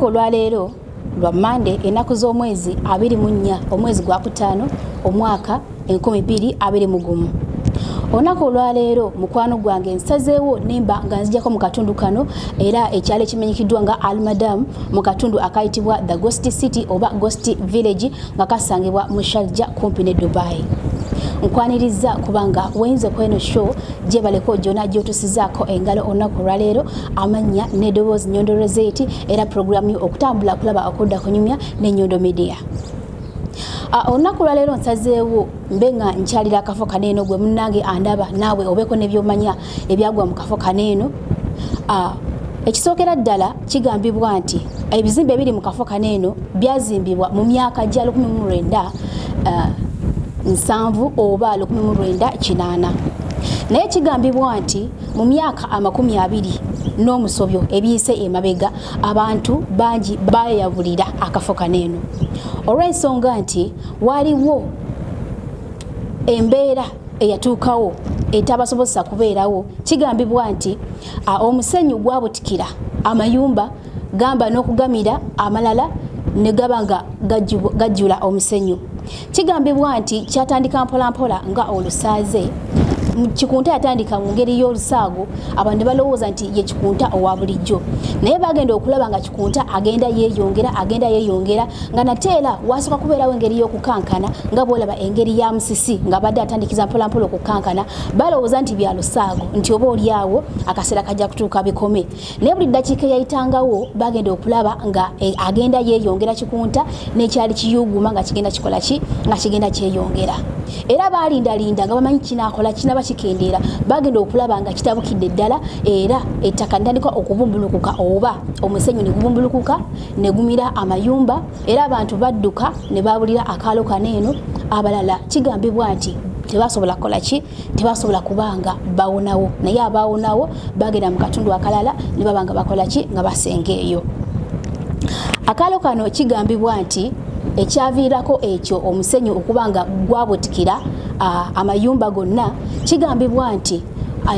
Olunaku olwaleero lwa Monday ennaku z'omwezi 24 omwezi gwa kutaano omwaka 2021. Olunaku olwaleero mukwano gwange nsazeewo nemba nga nzijjako mu katundu kano era ekyalo ekimanyikiddwa nga Almadam mu katundu akayitibwa The Ghost City oba Ghost Village nga kasangibwa mu Sharjah kumpi ne Dubai. Nkwaniriza kubanga wenze kweno show gye baleko jona gyotusizaako engalo olunaku olwaleero amanya n'eddoboozi Nyondo Rozet era programu yo Okutambula, Kulaba, Okuda, Kunyumya ne Nyondo Media. Olunaku olwaleero nsazeewo mbenga nkyalira akafo kaneeno gwe munnange andaba naawe obeko n'ebyomanya ebyagwa mu kafo kaneeno. Ekisookera ddala kigambibwa nti ebizimbe ebiri mu kafo kaneeno byazimbibwa mu myaka gya 1907 oba 1908. Naye kigambibwa nti mu myaka 20 n'omusobyo ebiyise emabega abantu bangi bayabulira akafo kaneeno. Olw'ensonga nti waliwo embeera eyatuukawo etabasobozesa kubeerawo. Kigambibwa nti omusenyu gwabutikira amayumba gamba n'okugamira amalala ne gaba nga gajjula omusenyu. Kigambibwa nti kyatandika mpolampola nga olusaaze. Kikunta yatandika mu ngeri y'olusaago abantu ne balowooza nti ye kikunta owa bulijjo, naye bagenda okulaba nga kikunta agenda yeeyongera nga nateera wasooka kubeerawo engeri y'okukankana nga bw'olaba engeri ya musisi nga badde atandikiza mpolampola okukankana. Balowooza nti bya lusaago nti oba oliawo akaseera kajja kutuuka bikome, naye buli ddakiika eyayitangawo bagenda okulaba nga agenda yeeyongera kikunta n'ekyali kiyuuguma nga kigenda kikola ki nga kigenda kyeyongera. Era baalindalinda nga bamanyi kinaakola kinaba kikendeera bagenda okulaba nga kitabukidde ddala era ettaka litandika okubumbulukuka oba omusenyu ne gubumbulukuka ne gumira amayumba era abantu badduka ne babulira akaalo kaneeno. Abalala kigambibwa nti tebasobola kukola ki, tebasobola kubanga bawonawo, naye abawonawo bagenda mu katundu akalala ne babanga bakola ki nga basenga eyo. Akaalo kano kigambibwa nti ekyaviirako ekyo omusenyu okubanga gwabutikira amayumba gonna, kigambibwa nti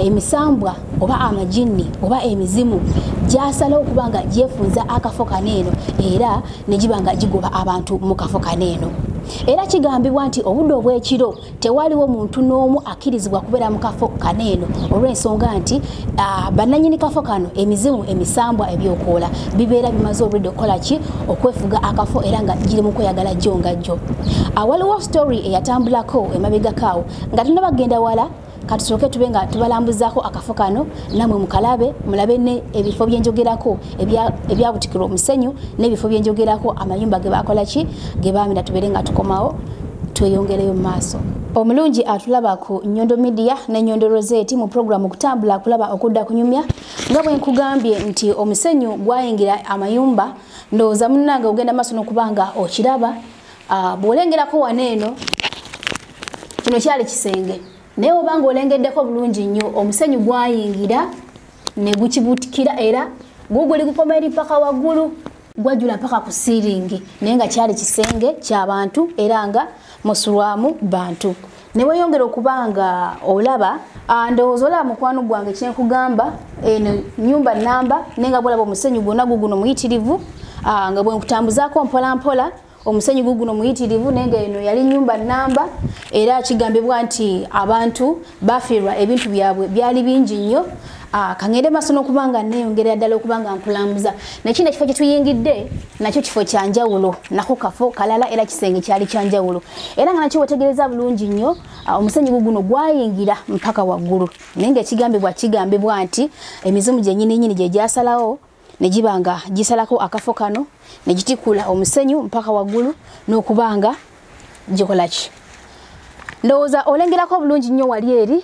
emisambwa oba amajinni oba emizimu gyasalawo okubanga gyefunza akafo kaneeno era ne gibanga gigoba abantu mu kafo kaneeno. Era kigambibwa nti obudde obw'ekiro tewaliwo muntu n'omu akkirizibwa kubeera mu kafo kaneeno olw'ensonga nti bannannyini kafo kano emizimu emisambwa ebyokoola bibeera bimaze obudde okukola ki okwefuga akafo era nga giri mu kweyagala jjo nga jjo. Waliwo story eyatambulako emabegakaawo nga tulina bagenda wala katusooke tube nga tubalambuzaako akafo kano namwe mukalabe mulabe ne ebifo byenjogerako ebyabutikira omusenyu n'ebifo byenjogerako amayumba ge bakola ki ge baamira tubeere nga tukomawo tweyongereyo mu maaso. Omulungi atulaba ku Nyondo Media ne Nyondo Rozet mu programu Okutambula, Kulaba, Okuda, Kunyumya. Nga bwe nkugambye nti omusenyu gwayingira amayumba ndowooza munnange ogenda maaso n'okubanga okiraba. Bw'olengerako waneeno kino kyali kisenge, naye obanga olengeddeko bulungi nnyo omusenyu gwayingira ne gukibutikira era guguli gukoma eri paka waggulu gwajula paka ku siiringi, naye nga kyali kisenge ky'abantu era nga musulwamu bantu. Ne weyongera okubanga olaba ndowooza olaba mukwano gwange kyenkugamba eno nnyumba nnamba naye nga bwolaba omusenyu gwonna guguno muyitirivu nga bwe nkutambuzaako mpolampola omusenyu guguno muyitirivu naye nga eno yali nnyumba nnamba era kigambibwa nti abantu bafiirwa ebintu byabwe byali bingi nnyo. Kangende maaso n'okubanga neeyongerera ddala okubanga nkulambuza nekino ekifo kye tuyingidde nakyo kifo kya njawulo nako kafo kalala era kisenge kyali kya njawulo era nga nakyo wetegereza bulungi nnyo omusenyu guguno gwayingira mpaka waggulu naye nga kigambibwa nti emizimu gyennyini gye gyasalawo ne gibanga gisalako akafo kano ne gitikula omusenyu mpaka waggulu n'okubanga gikola ki. Ndowooza olengerako bulungi nnyo wali eri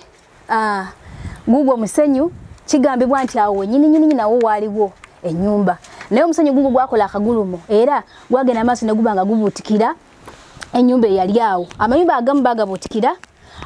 gugwo omusenyu kigambibwa nti awo nyini nawo waaliwo ennyumba naye omusenyu gugwo gwakola akagulumo era gwagenda maaso ne gubanga gubuutikira ennyumba eyali awo. Amayumba agamu bagabuutikira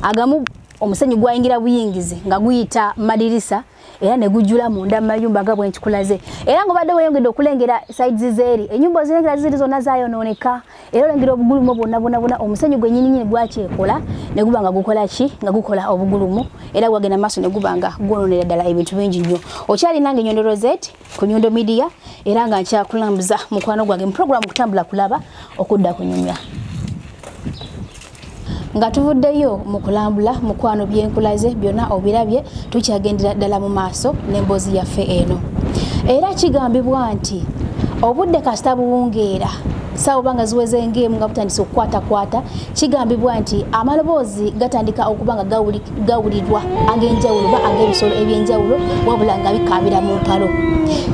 agamu omusenyu gwayingira buyingizi nga guyita madirisa era ne gujula munda mayumba gabwe nkikulaze era ngo badde weyongedde okulengera sides zeri enyumba zirengera ziri zonna zayononeka era olengera obugulumu bonna omusenyu gwe nyinyinyi gwakyekola ne gubanga gukola ki nga gukola obugulumu era gwagenda maaso ne gubanga gwononera ddala ebintu bingi nnyo okyali nange Nyondo Rozet ku Nyondo Media era nga nkyakulambuza mukwano gwange mu program Okutambula Kulaba Okuda Kunyumya nga tuvuddeyo mu kulambula mukwano byenkulaze byonna obirabye tukyagendera ddala mu maaso n'emboozi yaffe eno era kigambibwa nti obudde kasita buwungeera sawa banga ziweze ngemu nga butandise okukwata kigambibwa nti amaloboozi gatandika okuba nga gawulirwa ag'enjawulo ba ag'ebisolo ebyenjawulo wabula nga bikaabira mu mpalo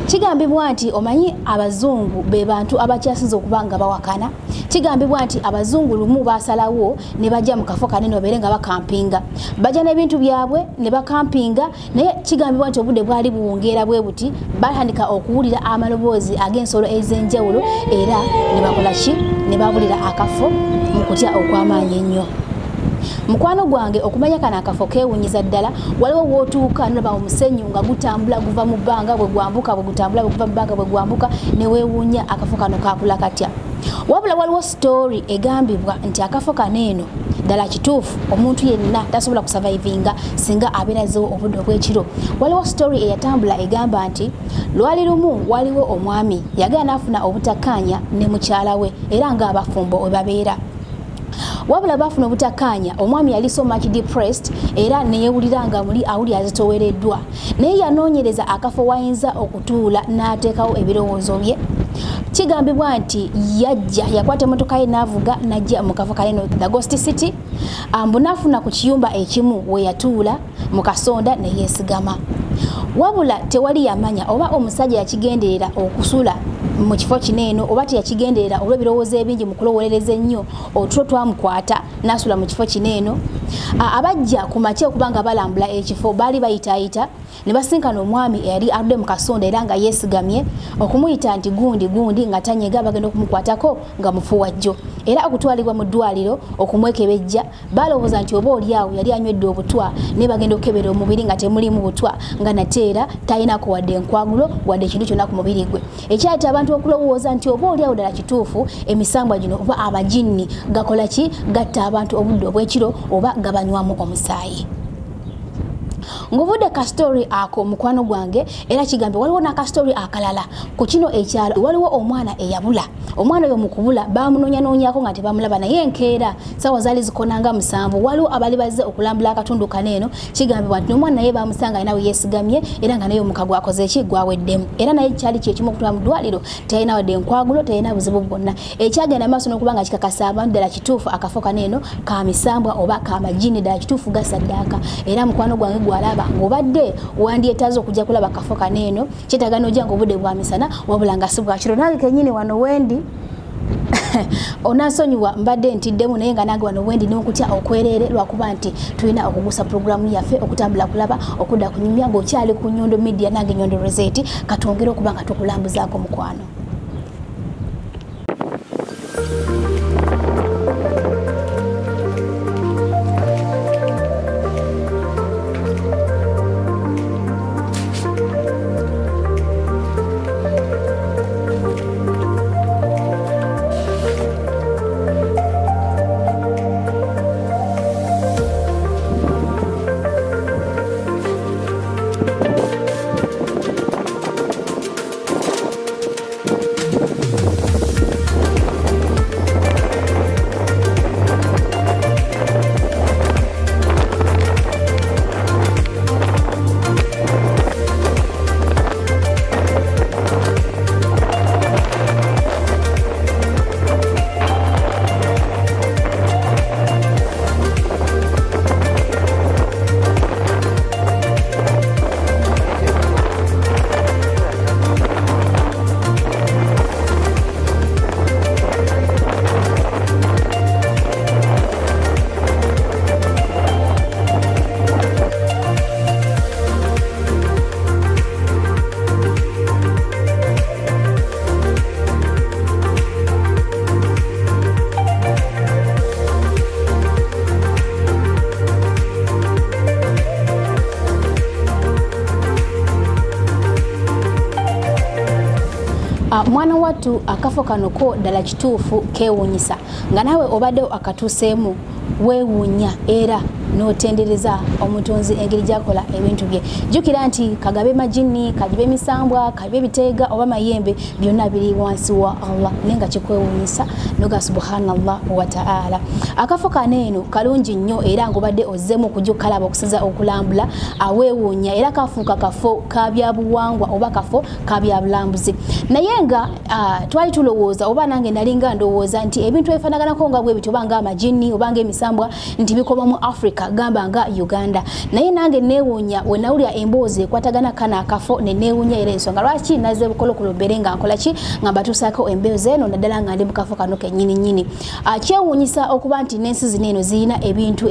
kigambibwa nti omanyi abazungu be bantu abakyasinze okuba nga bawakana kigambibwa nti abazungu lumu basalawo ne bajja mu kafo kanene babeere nga bakampinga bajja n'ebintu byabwe ne bakampinga naye kigambibwa nti obudde bwali buwungeera bwe buti batandika okuwulira amaloboozi ag'ensolo ez'enjawulo era ne bakola ki ne babulira akafo mu kutya okw'amaanyi ennyo mukwano gwange okumanya kana akafo keewunyiza ddala waliwo wootuuka nolaba omusenyu nga gutambula guva mu bbanga bwe gwambuka bwe gutambula bwe guva mu bbanga bwe gwambuka ne weewuunya akafo kano kaakula katya wabula waliwo story egambibwa nti akafo kaneeno ddala kituufu omuntu yenna tasobola kusurvivinga singa abeerazeewo obudde obw'ekiro waliwo story eyatambula egamba nti lwali lumu waliwo omwami yagenda n'afuna obutakkaanya ne mukyala we era ng'abafumbo we babeera wabula bafuna obutakkaanya omwami yali so much depressed era neyewulira nga muli awuli azitowereddwa naye yanoonyereza akafo wayinza okutuula n'ateekawo ebirowoozo bye kigambibwa nti yajja yakwata emmotoka ye n'avuga n'ajja mu kafo kaneno the Ghost City n'afuna ku kiyumba ekimu we yatuula mu kasonda ne yeesigama wabula tewali yamanya oba omusajja yakigenderera okusula mu kifo kineeno oba teyakigenderera olw'ebirowoozo ebingi mu kulowolereza ennyo otulo twamukwata n'asula mu kifo kineeno abajja ku makya okuba nga balambula ekifo baali bayitaayita ne basinkana omwami eyali aludde mu kasonda era nga yeesigamye okumuyita nti gundi nga tanyega bagenda okumukwatako nga mufuwajjo era okutwalibwa mu ddwaliro okumwekebejja balowooza nti oba oliawo yali anywedde obutwa ne bagenda okukebera omubiri nga temulimu butwa nga nateera talinako wadde enkwagulo wadde ekintu kyonna ku mubiri gwe ekyayita abantu okulowooza nti oba oliawo ddala kituufu emisambwa gino oba amajinni gakola ki gatta abantu obudde obw'ekiro oba gabanywamu omusaayi nguvudde ka story ako mukwano gwange era kigambe waliwo n'aka story akalala ku kino ekyalo waliwo omwana eyabula omwana oyo mukubula bamunoonyanoonyako nga tebamulaba naye enkeera sawa zaali zikonanga 7 waliwo abali bazze okulambula akatundu kaneeno kigambibwa nti omwana naye bamusanga alina we yeesigamye era nga naye omuka gwakoze eki gwaweddemu era naye kyali kyekimu okutwala mu ddwaliro talina wadde enkwagulo talina buzibu bwonna ekyagenda maaso n'okuba nga kikakasa abantu ddala kituufu akafo kaneeno ka misambwa oba ka majini ddala kituufu gasaddaaka era mukwano gwange gwalaba ng'obadde wandyetaaze okujja kulaba akafo kaneeno kyetaaga n'ojja ng'obudde bwa misana wabula nga si bwa kiro nange kennyini wano wendi onansonyiwa mbadde ntiddemu naye nga nange wano wendi n'okutya okwereere lwakuba nti tulina okugusa puroguramu yaffe Okutambula Kulaba Okuda Kunyumya ng'okyali ku Nyondo Media nange Nyondo Rozet katwongere okuba nga tukulambuzaako mukwano. mwana wattu akafo kano ko ddala kituufu keewuunyisa nga naawe obadde akatuuseemu weewuunya era n'otendereza omutonzi engeri gy'akola ebintu bye. Jjukira nti kagabe majini, kagibe emisambwa, kagibe ebiteega oba mayembe byonna biri wansi wa Allah naye nga kikwewuunyisa noga subhanallah wa ta'ala. Akafo kaneeno kalungi nnyo era ng'obadde ozzeemu okujja okalaba okusinza okulambula aweewuunya era kafuuka kafo ka byabuwangwa oba kafo ka byabulambuzi. Naye nga twali tulowooza oba nange nalinga ndowooza nti ebintu ebifanaganako nga bwe bityo oba ng'amajini oba ng'emisambwa nti bikoma mu Africa gamba nga Uganda. Naye nange neewuunya we nawulira emboozi ekwatagana kana akafo ne neewuunya era ensonga lwaki naze bukolokolo bere nga nkola ki nga mbatuusaako emboozi eno naddala nga ndi mu kafo kano kennyini nnyini. Kyewuunyisa okuba nti n'ensi zino eno zirina ebintu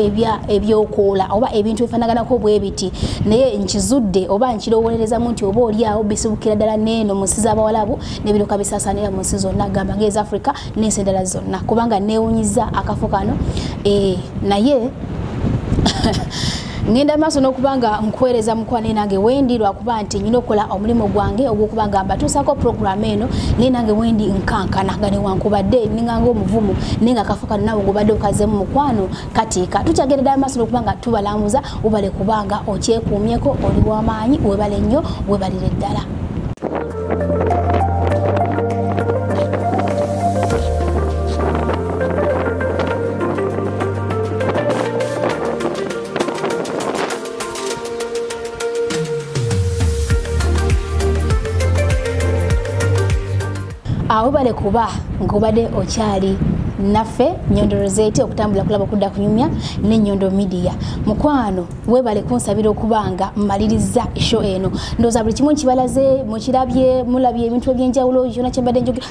ebyokwola oba ebintu ebifanaganako bwe biti naye nkizudde oba nkirowolerezamu nti oba oliawo bisibukira ddala n'eno mu nsi z'abawalabu n'ebiruka bisaasaanira mu nsi zonna gamba ng'ez Africa n'ensi endala zonna kubanga neewuunyiza akafo kano naye ngenda maaso n'okubanga nkuweereza mukwane nange wendi lwakuba nti nyina okukola omulimu gwange ogw'okubanga mbatuusako programu eno naye nange wendi nkankana nga newankubadde ninganga omuvumu naye nga akafo kano nawe ng'obadde okazeemu mukwano katiika tukyagenda ddala maaso n'okubanga tubalambuza obale kubanga okyekuumyeko oli w'amaanyi webale nnyo webalire ddala. Webale kuba ng'obadde okyali naffe Nyondo Rozet okutambula kulaba Okuda Kunyumya ne Nyondo Media. Mukwano webale kunsabira okubanga mmaliriza show eno. Ndooza buli kimu nkibalaze mukirabye mulabye ebintu ebyenjawulo kyonna kye mbadde njogera